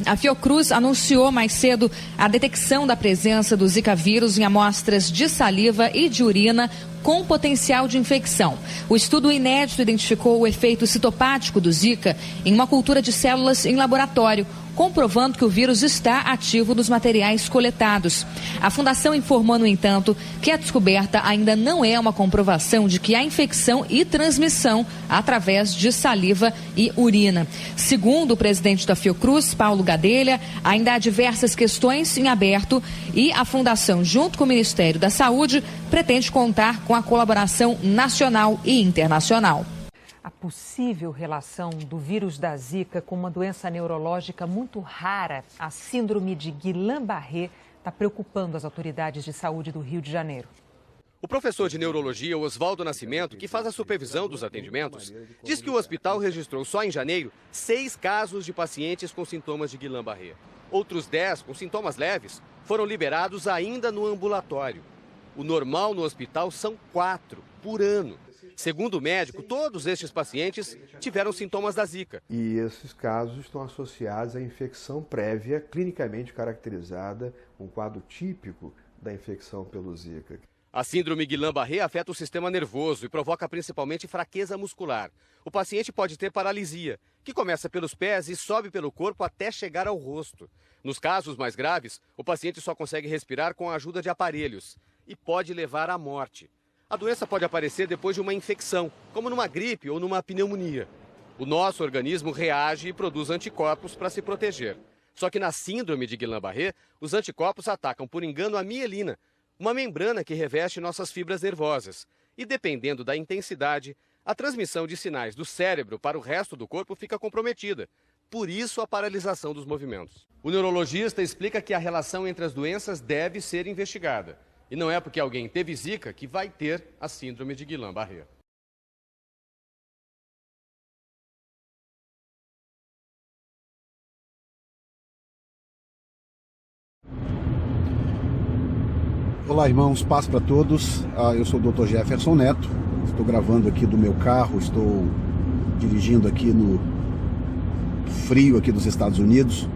A Fiocruz anunciou mais cedo a detecção da presença do Zika vírus em amostras de saliva e de urina com potencial de infecção. O estudo inédito identificou o efeito citopático do Zika em uma cultura de células em laboratório, comprovando que o vírus está ativo nos materiais coletados. A Fundação informou, no entanto, que a descoberta ainda não é uma comprovação de que há infecção e transmissão através de saliva e urina. Segundo o presidente da Fiocruz, Paulo Gadelha, ainda há diversas questões em aberto e a Fundação, junto com o Ministério da Saúde, pretende contar com a colaboração nacional e internacional. A possível relação do vírus da Zika com uma doença neurológica muito rara, a síndrome de Guillain-Barré, está preocupando as autoridades de saúde do Rio de Janeiro. O professor de neurologia Oswaldo Nascimento, que faz a supervisão dos atendimentos, diz que o hospital registrou só em janeiro 6 casos de pacientes com sintomas de Guillain-Barré. Outros 10 com sintomas leves foram liberados ainda no ambulatório. O normal no hospital são 4 por ano. Segundo o médico, todos estes pacientes tiveram sintomas da Zika. E esses casos estão associados à infecção prévia, clinicamente caracterizada, um quadro típico da infecção pelo Zika. A síndrome Guillain-Barré afeta o sistema nervoso e provoca principalmente fraqueza muscular. O paciente pode ter paralisia, que começa pelos pés e sobe pelo corpo até chegar ao rosto. Nos casos mais graves, o paciente só consegue respirar com a ajuda de aparelhos e pode levar à morte. A doença pode aparecer depois de uma infecção, como numa gripe ou numa pneumonia. O nosso organismo reage e produz anticorpos para se proteger. Só que na síndrome de Guillain-Barré, os anticorpos atacam por engano a mielina, uma membrana que reveste nossas fibras nervosas. E dependendo da intensidade, a transmissão de sinais do cérebro para o resto do corpo fica comprometida. Por isso, a paralisação dos movimentos. O neurologista explica que a relação entre as doenças deve ser investigada. E não é porque alguém teve Zika que vai ter a síndrome de Guillain-Barré. Olá, irmãos, paz para todos. Eu sou o Dr. Jefferson Neto. Estou gravando aqui do meu carro, estou dirigindo aqui no frio aqui dos Estados Unidos,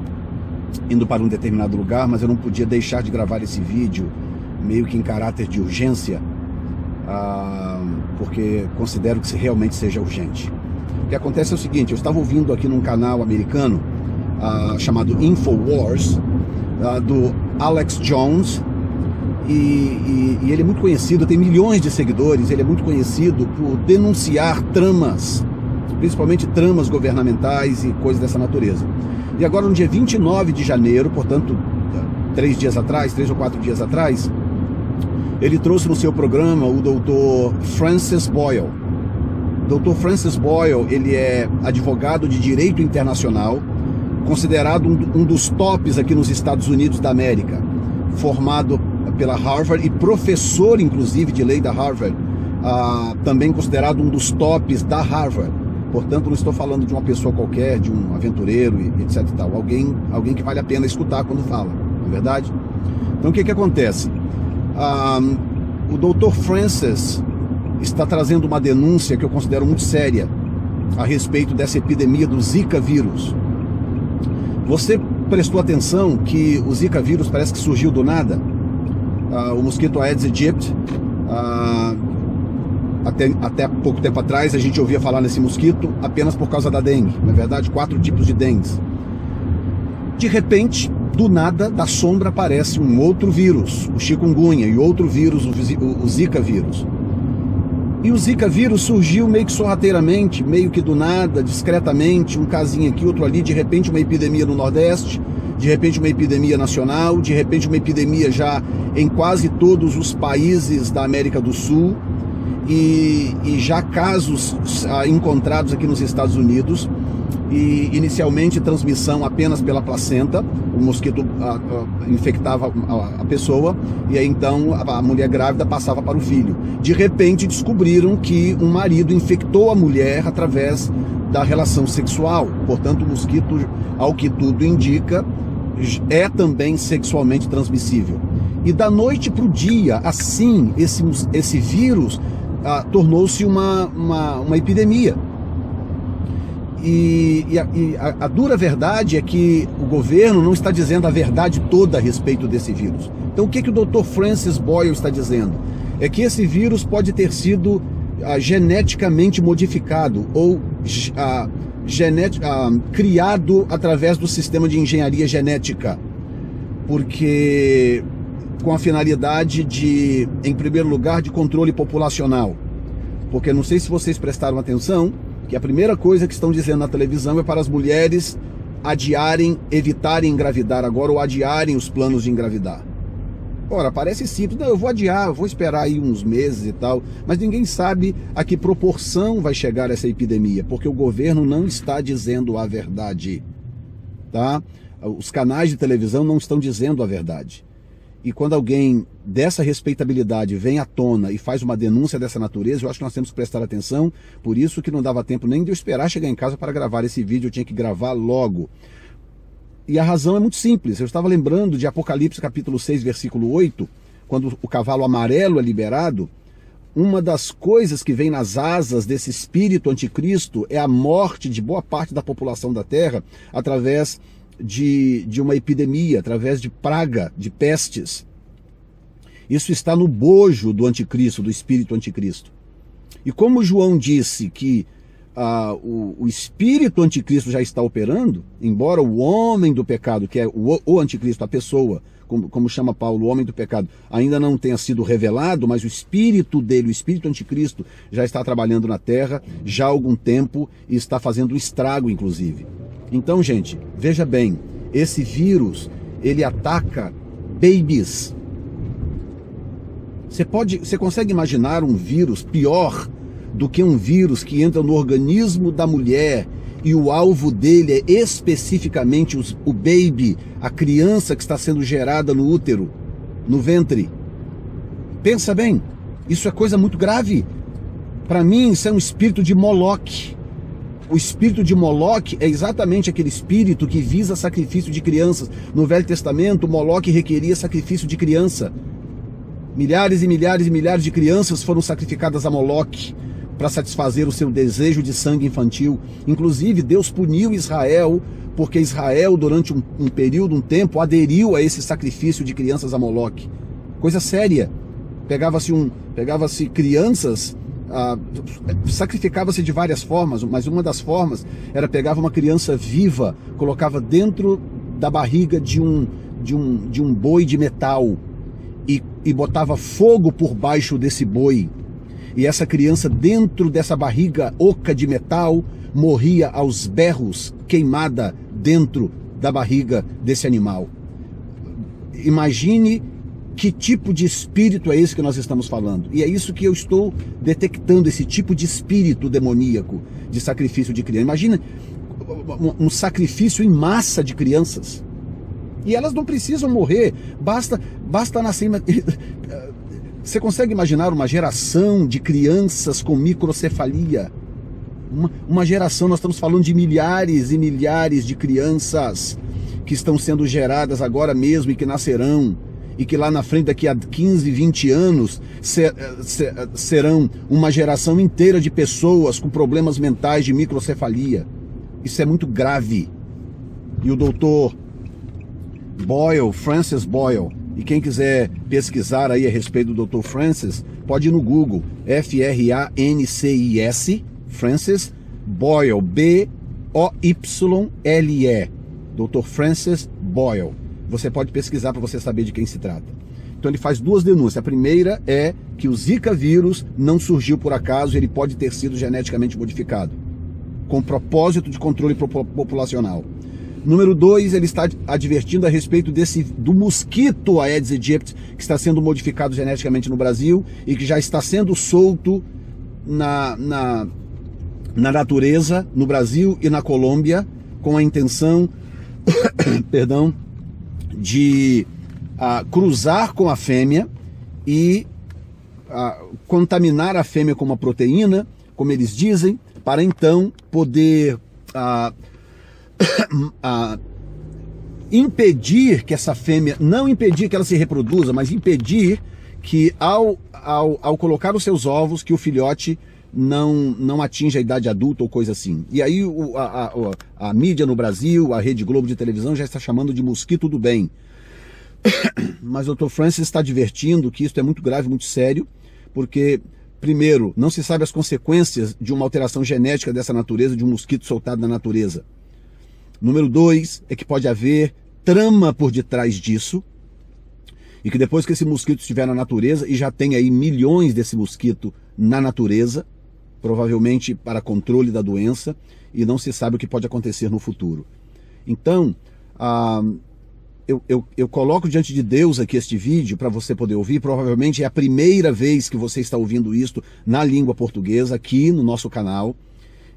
indo para um determinado lugar, mas eu não podia deixar de gravar esse vídeo meio que em caráter de urgência, porque considero que realmente seja urgente. O que acontece é o seguinte: eu estava ouvindo aqui num canal americano chamado InfoWars, do Alex Jones, e ele é muito conhecido, tem milhões de seguidores. Ele é muito conhecido por denunciar tramas, principalmente tramas governamentais e coisas dessa natureza. E agora, no dia 29 de janeiro, portanto, 3 ou 4 dias atrás, ele trouxe no seu programa o Dr. Francis Boyle. Dr. Francis Boyle, ele é advogado de direito internacional, considerado um dos tops aqui nos Estados Unidos da América, formado pela Harvard e professor, inclusive, de lei da Harvard, também considerado um dos tops da Harvard. Portanto, não estou falando de uma pessoa qualquer, de um aventureiro, etc e tal. Alguém que vale a pena escutar quando fala, não é verdade? Então, o que acontece? O Dr. Francis está trazendo uma denúncia que eu considero muito séria a respeito dessa epidemia do Zika vírus. Você prestou atenção que o Zika vírus parece que surgiu do nada? O mosquito Aedes aegypti, até pouco tempo atrás a gente ouvia falar nesse mosquito apenas por causa da dengue. Na verdade, 4 tipos de dengue. De repente, do nada, da sombra aparece um outro vírus, o chikungunya, e outro vírus, o Zika vírus. E o Zika vírus surgiu meio que sorrateiramente, meio que do nada, discretamente, um casinho aqui, outro ali, de repente uma epidemia no Nordeste, de repente uma epidemia nacional, de repente uma epidemia já em quase todos os países da América do Sul, e já casos encontrados aqui nos Estados Unidos, e inicialmente transmissão apenas pela placenta. O mosquito infectava a pessoa, e aí então a mulher grávida passava para o filho. De repente descobriram que um marido infectou a mulher através da relação sexual. Portanto, o mosquito, ao que tudo indica, é também sexualmente transmissível. E da noite para o dia, assim, esse vírus tornou-se uma epidemia. E a dura verdade é que o governo não está dizendo a verdade toda a respeito desse vírus. Então o que o Dr. Francis Boyle está dizendo? É que esse vírus pode ter sido geneticamente modificado ou criado através do sistema de engenharia genética, porque com a finalidade de, em primeiro lugar, de controle populacional. Porque não sei se vocês prestaram atenção, que a primeira coisa que estão dizendo na televisão é para as mulheres evitarem engravidar agora ou adiarem os planos de engravidar. Ora, parece simples, não, eu vou adiar, eu vou esperar aí uns meses e tal, mas ninguém sabe a que proporção vai chegar essa epidemia, porque o governo não está dizendo a verdade, tá? Os canais de televisão não estão dizendo a verdade. E quando alguém dessa respeitabilidade vem à tona e faz uma denúncia dessa natureza, eu acho que nós temos que prestar atenção, por isso que não dava tempo nem de eu esperar chegar em casa para gravar esse vídeo, eu tinha que gravar logo. E a razão é muito simples, eu estava lembrando de Apocalipse capítulo 6, versículo 8, quando o cavalo amarelo é liberado, uma das coisas que vem nas asas desse espírito anticristo é a morte de boa parte da população da terra através de uma epidemia, através de praga, de pestes. Isso está no bojo do anticristo, do espírito anticristo. E como João disse que o espírito anticristo já está operando, embora o homem do pecado, que é o anticristo, a pessoa, como chama Paulo, o homem do pecado, ainda não tenha sido revelado, mas o espírito dele, o espírito anticristo, já está trabalhando na terra já há algum tempo e está fazendo um estrago, inclusive. Então, gente, veja bem, esse vírus, ele ataca babies. Você consegue imaginar um vírus pior do que um vírus que entra no organismo da mulher e o alvo dele é especificamente o baby, a criança que está sendo gerada no útero, no ventre? Pensa bem, isso é coisa muito grave. Para mim, isso é um espírito de Moloque. O espírito de Moloque é exatamente aquele espírito que visa sacrifício de crianças. No Velho Testamento, Moloque requeria sacrifício de criança. Milhares e milhares e milhares de crianças foram sacrificadas a Moloque para satisfazer o seu desejo de sangue infantil. Inclusive, Deus puniu Israel, porque Israel, durante um período, um tempo, aderiu a esse sacrifício de crianças a Moloque. Coisa séria. Pegava-se crianças... sacrificava-se de várias formas, mas uma das formas era pegava uma criança viva, colocava dentro da barriga de um boi de metal e botava fogo por baixo desse boi, e essa criança dentro dessa barriga oca de metal morria aos berros, queimada dentro da barriga desse animal. Imagine que tipo de espírito é esse que nós estamos falando? E é isso que eu estou detectando, esse tipo de espírito demoníaco de sacrifício de criança. Imagina um sacrifício em massa de crianças. E elas não precisam morrer, basta nascer. Você consegue imaginar uma geração de crianças com microcefalia? Uma geração, nós estamos falando de milhares e milhares de crianças que estão sendo geradas agora mesmo e que nascerão. E que lá na frente, daqui a 15, 20 anos, serão uma geração inteira de pessoas com problemas mentais de microcefalia. Isso é muito grave. E o doutor Boyle, Francis Boyle, e quem quiser pesquisar aí a respeito do Dr. Francis, pode ir no Google, Francis, Francis Boyle, B-O-Y-L-E, Dr. Francis Boyle. Você pode pesquisar para você saber de quem se trata. Então ele faz duas denúncias. A primeira é que o Zika vírus não surgiu por acaso, ele pode ter sido geneticamente modificado, com propósito de controle populacional. Número 2, ele está advertindo a respeito do mosquito Aedes aegypti, que está sendo modificado geneticamente no Brasil e que já está sendo solto na natureza, no Brasil e na Colômbia, com a intenção de cruzar com a fêmea e contaminar a fêmea com uma proteína, como eles dizem, para então poder impedir que essa fêmea, não impedir que ela se reproduza, mas impedir que ao colocar os seus ovos, que o filhote não atinge a idade adulta ou coisa assim. E aí a mídia no Brasil, a Rede Globo de televisão já está chamando de mosquito do bem. Mas o Dr. Francis está advertindo que isso é muito grave, muito sério, porque, primeiro, não se sabe as consequências de uma alteração genética dessa natureza, de um mosquito soltado na natureza. Número 2, é que pode haver trama por detrás disso, e que depois que esse mosquito estiver na natureza, e já tem aí milhões desse mosquito na natureza, provavelmente para controle da doença, e não se sabe o que pode acontecer no futuro. Então, eu coloco diante de Deus aqui este vídeo para você poder ouvir. Provavelmente é a primeira vez que você está ouvindo isto na língua portuguesa aqui no nosso canal,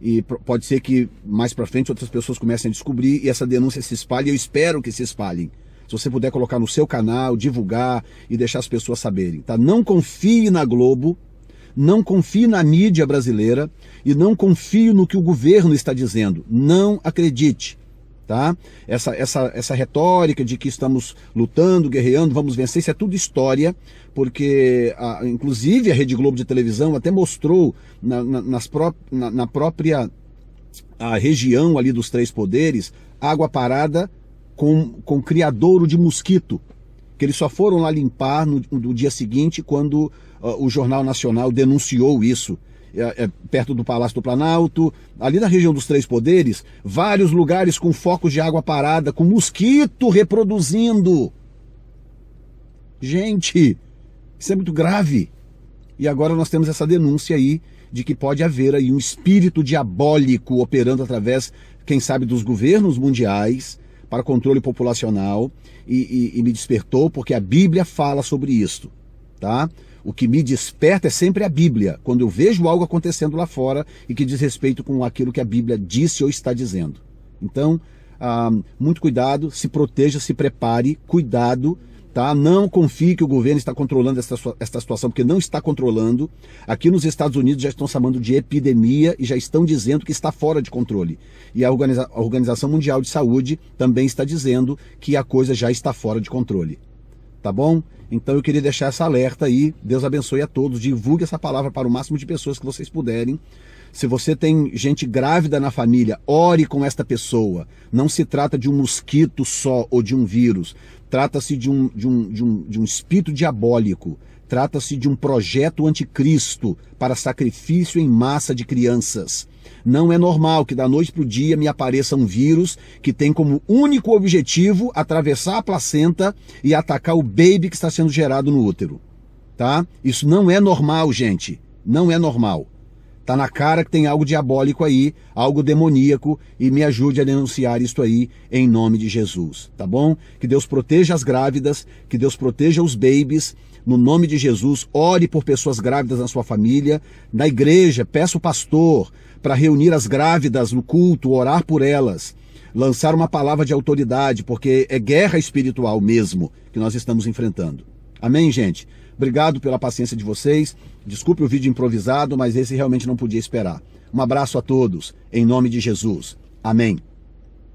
e pode ser que mais para frente outras pessoas comecem a descobrir e essa denúncia se espalhe. Eu espero que se espalhem. Se você puder colocar no seu canal, divulgar e deixar as pessoas saberem, tá? Não confie na Globo, não confie na mídia brasileira e não confie no que o governo está dizendo. Não acredite, tá? Essa retórica de que estamos lutando, guerreando, vamos vencer, isso é tudo história, porque inclusive a Rede Globo de televisão até mostrou na própria região ali dos Três Poderes, água parada com criadouro de mosquito, que eles só foram lá limpar no dia seguinte, quando o Jornal Nacional denunciou isso, perto do Palácio do Planalto, ali na região dos Três Poderes, vários lugares com focos de água parada, com mosquito reproduzindo. Gente, isso é muito grave. E agora nós temos essa denúncia aí de que pode haver aí um espírito diabólico operando através, quem sabe, dos governos mundiais para controle populacional, e me despertou porque a Bíblia fala sobre isso, tá? O que me desperta é sempre a Bíblia, quando eu vejo algo acontecendo lá fora e que diz respeito com aquilo que a Bíblia disse ou está dizendo. Então, muito cuidado, se proteja, se prepare, cuidado, tá? Não confie que o governo está controlando esta situação, porque não está controlando. Aqui nos Estados Unidos já estão chamando de epidemia e já estão dizendo que está fora de controle. E a Organização Mundial de Saúde também está dizendo que a coisa já está fora de controle. Tá bom? Então eu queria deixar essa alerta aí. Deus abençoe a todos. Divulgue essa palavra para o máximo de pessoas que vocês puderem. Se você tem gente grávida na família, ore com esta pessoa. Não se trata de um mosquito só ou de um vírus. Trata-se de um espírito diabólico. Trata-se de um projeto anticristo para sacrifício em massa de crianças. Não é normal que da noite para o dia me apareça um vírus que tem como único objetivo atravessar a placenta e atacar o baby que está sendo gerado no útero. Tá? Isso não é normal, gente. Não é normal. Tá na cara que tem algo diabólico aí, algo demoníaco, e me ajude a denunciar isso aí em nome de Jesus, tá bom? Que Deus proteja as grávidas, que Deus proteja os babies, no nome de Jesus. Ore por pessoas grávidas na sua família, na igreja, peça o pastor para reunir as grávidas no culto, orar por elas, lançar uma palavra de autoridade, porque é guerra espiritual mesmo que nós estamos enfrentando. Amém, gente? Obrigado pela paciência de vocês. Desculpe o vídeo improvisado, mas esse realmente não podia esperar. Um abraço a todos, em nome de Jesus. Amém.